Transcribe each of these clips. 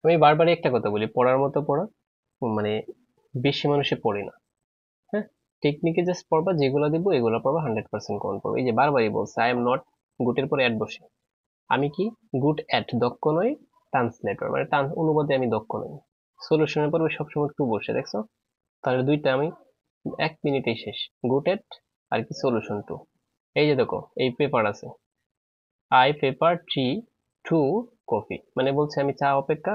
আমি বারবারই একটা কথা বলি, পড়ার মতো পড়া, মানে বেশি মানুষে পড়ে না। হ্যাঁ, টেকনিকে জাস্ট পড়বা, যেগুলো দিব এগুলো পড়বা, 100% কমন পড়বে। এই যে বারবারই বলছে আই এম নট, গুটের পরে অ্যাড বসে, আমি কি গুড অ্যাট, দক্ষ নই, ট্রান্সলেটর মানে অনুবাদে আমি দক্ষ নই। সলিউশনের পরে সবসময় একটু বসে, দেখছো? তাহলে দুইটা আমি 1 মিনিটেই শেষ। গুড অ্যাট আর কি সলিউশন টু। এই যে দেখো, এই পেপার আছে, I paper tree to coffee, মানে বলছে আমি চা অপেক্ষা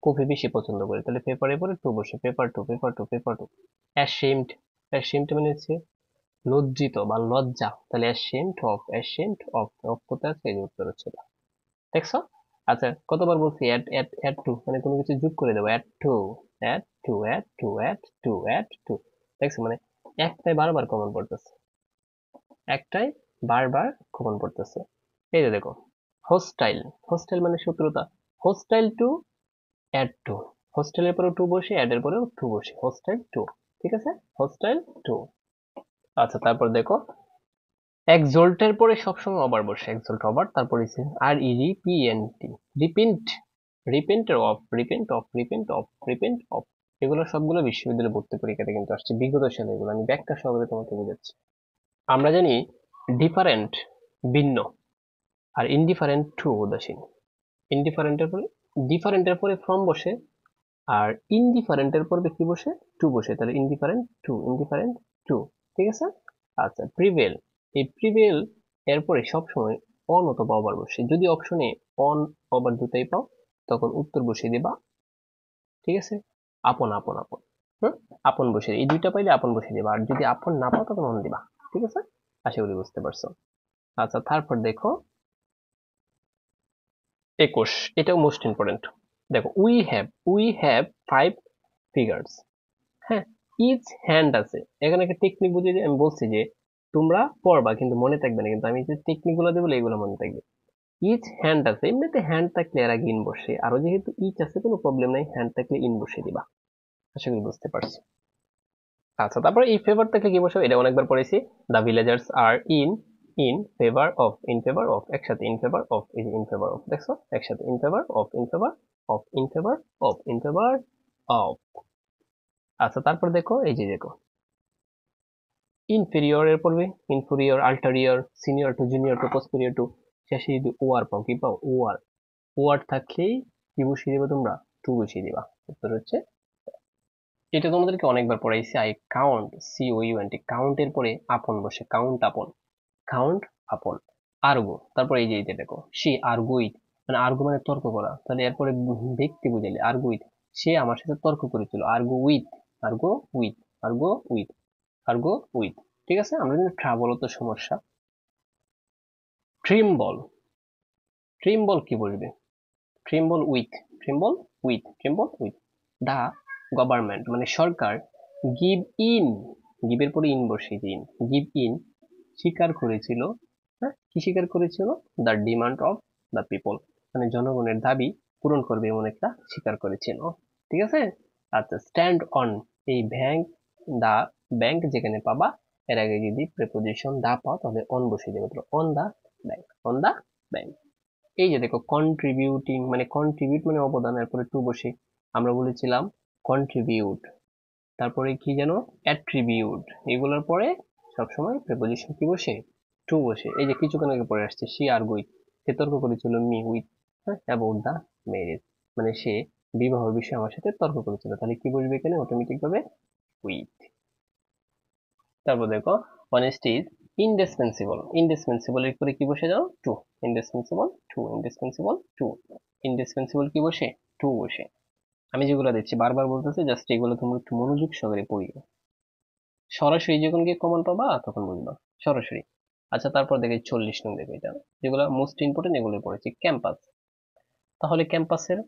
কফি বেশি পছন্দ করি, তাহলে পেপারের পরে টু বসে, paper to, paper to, paper to. Ashamed, ashamed মানে হচ্ছে লজ্জিত বা লজ্জা, তাহলে ashamed of, ashamed of, of কোথায় আছে, এই যে উত্তর হচ্ছে এটা। দেখছো? আচ্ছা, কতবার বলছি অ্যাড, অ্যাড, অ্যাড টু, মানে কোনো কিছু যোগ করে দেবো, add to, add to, add to, add to, add to. দেখছো, মানে একটাই বারবার কমন পড়তেছে, একটাই বারবার কমন পড়তেছে। এই যে দেখো, হোস্টাইল, হোস্টাইল মানে শত্রুতা, হোস্টাইল টু অ্যাড টু, হোস্টেলের পরেও টু বসে, অ্যাড এর পরেও টু বসে, হোস্টাইল টু। ঠিক আছে, হোস্টাইল টু। আচ্ছা, তারপর দেখো, এক্সল্টের পরে সবসময় অবার বসে, এক্সল্ট অবার, তারপরে আর ই রি P N T, repent, repent of, repent of, repent of, repent of. এগুলো সবগুলো বিশ্ববিদ্যালয় ভর্তি পরীক্ষাতে কিন্তু আসছে বিগত সালে, এগুলো আমি ব্যাখ্যা সহকারে তোমাকে বোঝাচ্ছি। আমরা জানি ডিফারেন্ট, ভিন্ন, আর ইনডিফারেন্ট টু, উদাসীন। ইনডিফারেন্টের পরে, ডিফারেন্টের পরে ফ্রম বসে, আর ইনডিফারেন্টের পরে কি বসে, টু বসে, তাহলে ইনডিফারেন্ট টু, ইনডিফারেন্ট টু। ঠিক আছে। আচ্ছা, প্রিভেল, এই প্রিভেল এরপরে সবসময় অন অথবা অবার বসে, যদি অপশনে অন অবার দুটাই পাও তখন উত্তর বসিয়ে দিবা। ঠিক আছে, আপন, আপন, আপন। হুম, আপন বসিয়ে, এই দুইটা পাইলে আপন বসিয়ে দিবা, আর যদি আপন না পাও তখন অন দিবা। ঠিক আছে, আশা করি বুঝতে পারছো। আচ্ছা, তারপর দেখো 21, এটাও মোস্ট ইম্পর্টেন্ট। দেখো, উই হ্যাভ 5 ফিগার্স। হ্যাঁ, ইচ হ্যান্ড আছে, এখানে একটা টেকনিক বুঝিয়ে আমি বলছি যে তোমরা পড়বা কিন্তু মনে থাকবে না, কিন্তু আমি যে টেকনিক গুলো দেবো এগুলো মনে থাকবে। ইচ হ্যান্ড আছে, এমনিতে হ্যান্ড থাকলে এর আগে ইন বসে, আরো যেহেতু ইচ আছে কোনো প্রবলেম নাই, হ্যান্ড থাকলে ইন বসে দিবা। আশা করি বুঝতে পারছি। আচ্ছা, তারপরে এই ফেভার থাকলে কি বসে, এটা অনেকবার পড়েছি। The villagers are in favour of, in favour of, একসাথে ইন ফেভার অফ, এই যে ইন ফেভার অফ, দেখছো, একসাথে in favour of, in favour of, in favour of, in favour of. আচ্ছা, তারপর দেখো, এই যে দেখো, ইনফেরিয়র এর পড়বে, inferior, ulterior, senior to, junior to, posterior to. শেষে যদি ওয়ার পাও, কি পাও, ওয়ার। ওয়ার থাকলেই কি বসিয়ে দিবা তোমরা, টু বসিয়ে দিবা। উত্তর হচ্ছে, এটা তোমাদেরকে অনেকবার পড়াইছি। I count, C O U N T, কাউন্টের পরে আপন বসে, কাউন্ট আপন, কাউন্ট আপন। আর্গো, তারপরে এই যে এটা দেখো, সে আর্গো উইথ, মানে আর্গো মানে তর্ক করা, তাহলে এরপরে ব্যক্তি বুঝাইলে আর্গো উইথ, সে আমার সাথে তর্ক করেছিল, আর্গো উইথ, আর্গো উইথ, আর্গো উইথ, আর্গো উইথ। ঠিক আছে, আমরা কিন্তু ট্রাভেল তো সমস্যা। ট্রিম্বল, ট্রিম্বল কি বলবে, tremble with, tremble with, tremble with. The government মানে সরকার, গিভ ইন, গিভের পরে ইন বসে, ইন, গিভ ইন, স্বীকার করেছিল। হ্যাঁ, কি স্বীকার করেছিল, the demand of the people, মানে জনগণের দাবি পূরণ করবে এমন একটা স্বীকার করেছিল। ঠিক আছে। আচ্ছা, স্ট্যান্ড অন, এই ব্যাংক, দা ব্যাংক যেখানে পাবা, এর আগে যদি প্রেপোজিশন দা পাও তাহলে অন বসিয়ে দেবে, on the bank, on the bank. এই যে দেখো, কন্ট্রিবিউটিং মানে কন্ট্রিবিউট মানে অবদান, এরপরে টু বসে, আমরা বলেছিলাম কন্ট্রিবিউট। তারপরে কি যেন, অ্যাট্রিবিউট, এগুলোর পরে সবসময় প্রেপোজিশন কি বসে, টু বসে। এই যে কিছুক্ষণ আগে পড়ে আসছে, সি আর উইথ, সে তর্ক করেছিল মি উইথ, হ্যাঁ, অ্যাবাউট দা ম্যারেজ, মানে সে বিবাহের বিষয়ে আমার সাথে তর্ক করেছিল, তাহলে কি বসবে এখানে অটোমেটিক ভাবে, উইথ। তারপর দেখো, অনেস্টি ইজ ইনডিসপেন্সিবল, ইনডিসপেন্সিবল এর পরে কি বসে যাও, to, indispensable to, indispensable to, indispensable কি বসে, টু বসে। আমি যেগুলো দিচ্ছি বারবার বলতেছি, জাস্ট এগুলো তোমরা একটু মনোযোগ সহকারে পড়িও, সরাসরি যখন গিয়ে কমন পাবা তখন বুঝবা, সরাসরি। আচ্ছা, তারপর দেখে 40 নং দেখে, এটা যেগুলো মোস্ট ইম্পর্টেন্ট এগুলো পড়েছি। ক্যাম্পাস, তাহলে ক্যাম্পাসের,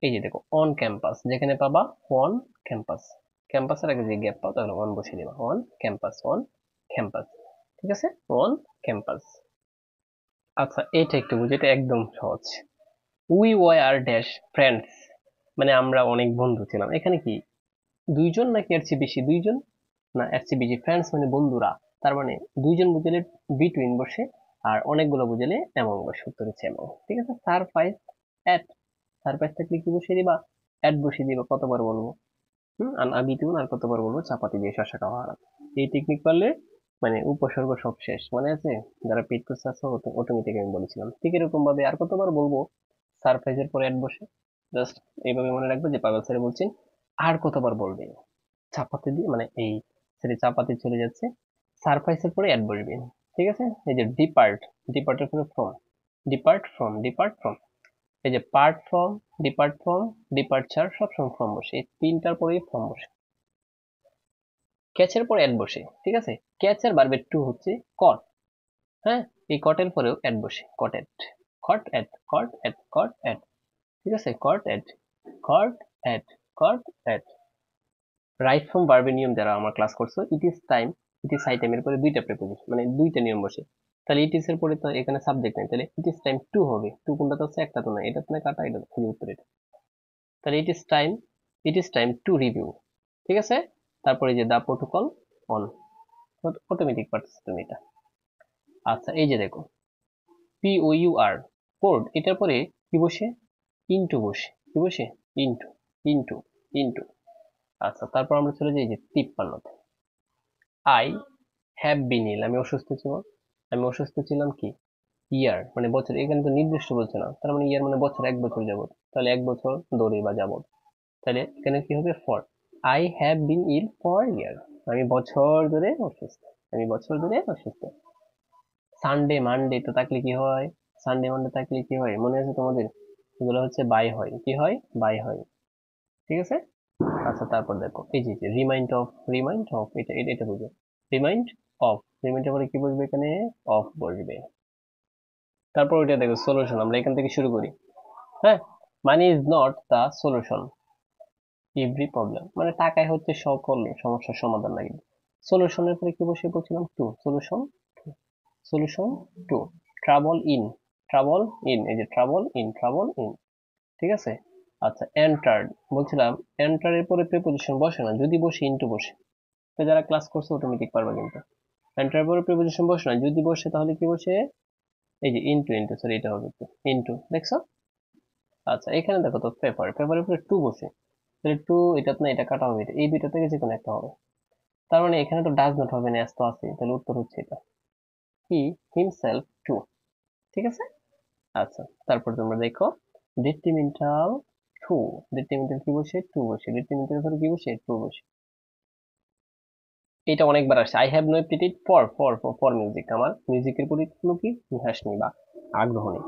এই যে দেখো, অন ক্যাম্পাস যেখানে পাবা, অন ক্যাম্পাস, ক্যাম্পাসের আগে যে গ্যাপ পাও তাহলে অন বসিয়ে দিবা, অন ক্যাম্পাস, অন ক্যাম্পাস। ঠিক আছে, অন ক্যাম্পাস। আচ্ছা, এটা একটু বুঝে, এটা একদম সহজ। উই ওয়ার ড্যাশ ফ্রেন্ডস, মানে আমরা অনেক বন্ধু ছিলাম, এখানে কি দুইজন নাকি এর চেয়ে বেশি, দুইজন না এর চেয়ে বেশি, ফ্রেন্ডস মানে বন্ধুরা, তার মানে দুইজন বুঝলে বিটুইন বসে, আর অনেকগুলো বুঝলে এমন বসে, উত্তর হচ্ছে এমন। ঠিক আছে, সারপ্রাইজ এট, সারপ্রাইজ থাকলে কি বসিয়ে দিবা, অ্যাড বসিয়ে দিব, কতবার বলবো আবিটুন, আর কতবার বলবো চাপাতি দিয়ে শশা খাওয়া হারাম। এই টেকনিক পারলে মানে উপসর্গ সব শেষ, মনে আছে? যারা পেট করছে আছে অটোমেটিক আমি বলেছিলাম, ঠিক এরকম ভাবে আর কতবার বলবো সারপ্রাইজের পরে অ্যাড বসে। জাস্ট এইভাবে মনে রাখবে যে পাগল স্যার বলছেন আর কতবার বলবে, চাপাতি দিয়ে মানে এই সেটা চাপাতি চলে যাচ্ছে, সারপ্রাইজের পরে অ্যাড বসবে। ঠিক আছে, এই যে ডিপার্ট, ডিপার্টের পরে from, depart from, depart from, এই যে part from, depart from, departure সবসময় ফ্রম বসে, এই তিনটার পরেই ফ্রম বসে। ক্যাচের পরে অ্যাড বসে, ঠিক আছে। ক্যাচের ভার্বের টু হচ্ছে কট, হ্যাঁ, এই কটের পরেও অ্যাড বসে, কট এট, কট এট, কট এট, কট এট, ঠিক আছে, কট এট, কট এট, কট এট। রাইট ফ্রম ভার্বের নিয়ম যারা আমার ক্লাস করছো, it is time, it is টাইমের পরে দুইটা প্রেপোজিশন মানে দুইটা নিয়ম বসে। তাহলে ইট ইজ এর পরে তো এখানে সাবজেক্ট নেই, তাহলে ইট ইজ টাইম টু হবে, টু কোনটা তো আছে, একটা তো না, এটা তো না কাটা, এটা খুবই উত্তর এটা। তাহলে it is time, it is time to review, ঠিক আছে। তারপরে যে দা প্রোটোকল অন, অটোমেটিক পারতেছে তুমি এটা। আচ্ছা এই যে দেখো P O U R, poured, এটার পরে কি বসে, ইনটু বসে, কি বসে, ইনটু, ইনটু, ইনটু। আচ্ছা তারপর আমরা চলে যাই যে 53তে, আই হ্যাভ বিন ইল, আমি অসুস্থ ছিলাম, আমি অসুস্থ ছিলাম কি, ইয়ার মানে বছর, এখানে তো নির্দিষ্ট বলছে না, তার মানে ইয়ার মানে বছর, এক বছর যাবত, তাহলে এক বছর ধরে বা যাবত, তাহলে এখানে কি হবে for, I have been ill for year, আমি বছর ধরে অসুস্থ, আমি বছর ধরে অসুস্থ। সানডে মানডে তো থাকলে কি হয়, সানডে মানডে থাকলে কি হয় মনে আছে তোমাদের, এগুলো হচ্ছে বাই হয়, কি হয়, বাই হয়, ঠিক আছে। আচ্ছা তারপর দেখো এই যে রিমাইন্ড অফ, রিমাইন্ড অফ, এটা এটা এটা বুঝো, রিমাইন্ড অফ, রিমাইন্ডের পরে কি বসবে এখানে, অফ বসবে। তারপর ওইটা দেখো সলিউশন, আমরা এখান থেকে শুরু করি, হ্যাঁ। Money is not the solution every problem, মানে টাকাই হচ্ছে সকল সমস্যার সমাধান লাগে। সলিউশনের পরে কি বসে বলছিলাম, to, solution, solution to, trouble in, trouble in, এই যে ট্রাবল ইন, ট্রাবল ইন, ঠিক আছে। আচ্ছা এন্টার্ড, বলছিলাম এন্টারের পরে প্রিপোজিশন বসে না, যদি বসে ইনটু বসে, তো যারা ক্লাস করছে অটোমেটিক পারবে কিন্তু। এন্টারের পরে প্রিপোজিশন বসে না, যদি বসে তাহলে কি বসে, এই যে ইনটু, ইনটু সরি এটা হবে ইনটু, দেখছো। আচ্ছা এখানে দেখো তো পেপার, পেপারের উপরে টু বসে, তাহলে টু এটা না, এটা কাটা হবে, এটা এই দুইটা থেকে যে কোনো একটা হবে। তার মানে এখানে তো ডাজ নট হবে না, এস তো আছে, তাহলে উত্তর হচ্ছে এটা, হি হিমসেলফ টু, ঠিক আছে। আচ্ছা তারপর তোমরা দেখো ডিট্রিমেন্টাল টু, ডিট্রিমেন্টাল কি বসে, টু বসে, ডিট্রিমেন্টাল পরে কি বসে, টু বসে। এটা অনেকবার আসছে, I have no aptitude for, for music, আমার মিউজিকের প্রতি কোনো কি ইন্টারেস্ট নেই বা আগ্রহ নেই।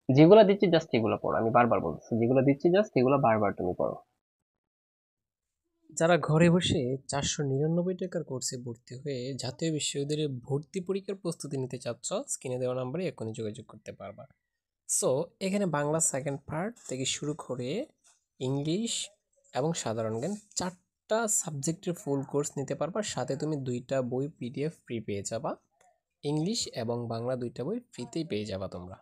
যেগুলো দিচ্ছি জাস্ট এগুলো পড়ো, আমি বারবার বলছি যেগুলো দিচ্ছি জাস্ট এগুলো বারবার তুমি পড়ো। যারা ঘরে বসে 499 টাকার কোর্সে ভর্তি হয়ে জাতীয় বিশ্ববিদ্যালয়ে ভর্তি পরীক্ষার প্রস্তুতি নিতে চাচ্ছ, স্ক্রিনে দেওয়া নাম্বারে এখনই যোগাযোগ করতে পারবা। সো এখানে বাংলা সেকেন্ড পার্ট থেকে শুরু করে ইংলিশ এবং সাধারণ জ্ঞান 4টা সাবজেক্টের ফুল কোর্স নিতে পারবা, সাথে তুমি 2টা বই পিডিএফ ফ্রি পেয়ে যাবা, ইংলিশ এবং বাংলা 2টা বই ফ্রিতেই পেয়ে যাবা তোমরা।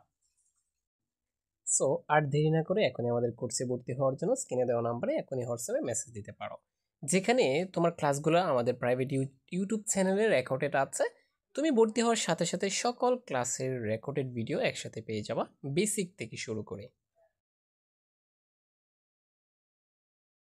সো আর দেরি না করে এখনই আমাদের কোর্সে ভর্তি হওয়ার জন্য স্ক্রিনে দেওয়া নাম্বারে এখনই হোয়াটসঅ্যাপে মেসেজ দিতে পারো, যেখানে তোমার ক্লাসগুলো আমাদের প্রাইভেট ইউটিউব চ্যানেলে রেকর্ডেড আছে। তুমি ভর্তি হওয়ার সাথে সাথে সকল ক্লাসের রেকর্ডেড ভিডিও একসাথে পেয়ে যাবা, বেসিক থেকে শুরু করে।